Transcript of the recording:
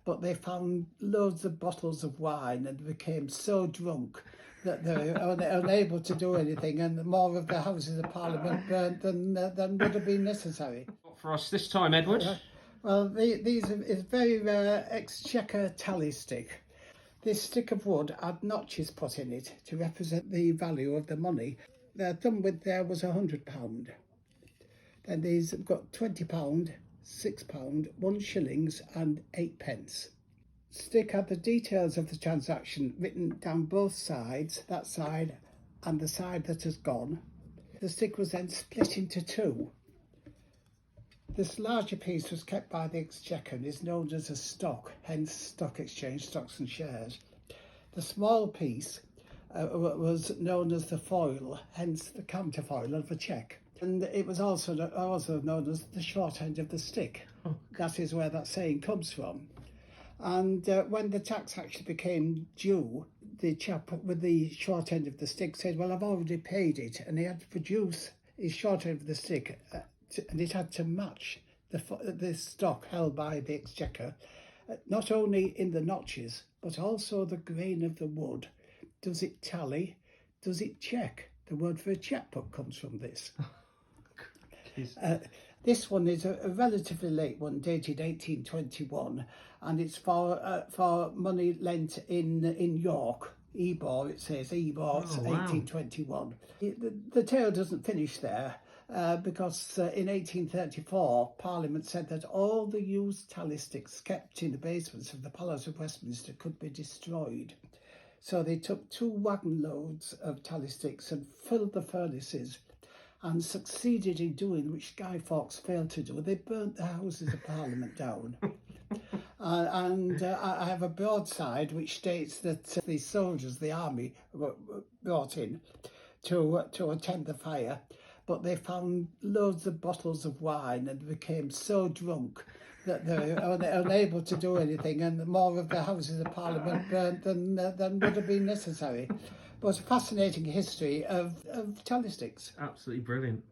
but they found loads of bottles of wine and became so drunk that they were unable to do anything, and more of the Houses of Parliament burnt than would have been necessary. What for us this time, Edward? Well, these is very rare Exchequer tally stick. This stick of wood had notches put in it to represent the value of the money. The thumb width there was £100. Then these have got £20, £6, 1 shillings and 8 pence. Stick had the details of the transaction written down both sides, that side and the side that has gone. The stick was then split into two. This larger piece was kept by the Exchequer and is known as a stock, hence stock exchange, stocks and shares. The small piece was known as the foil, hence the counterfoil of a cheque. And it was also known as the short end of the stick. That is where that saying comes from. And when the tax actually became due, the chap with the short end of the stick said, well, I've already paid it. And he had to produce his short end of the stick and it had to match the stock held by the Exchequer, not only in the notches, but also the grain of the wood. Does it tally? Does it check? The word for a checkbook comes from this. This one is a relatively late one, dated 1821, and it's for money lent in York. Ebor, it says, Ebor, 1821. The tale doesn't finish there. Because in 1834, Parliament said that all the used tally sticks kept in the basements of the Palace of Westminster could be destroyed. So they took 2 wagon loads of tally sticks and filled the furnaces and succeeded in doing which Guy Fawkes failed to do. They burnt the Houses of Parliament down. I have a broadside which states that the soldiers, the army, were brought in to attend the fire, but they found loads of bottles of wine and became so drunk that they were unable to do anything, and more of the Houses of Parliament burnt than would have been necessary. But a fascinating history of tally sticks. Absolutely brilliant.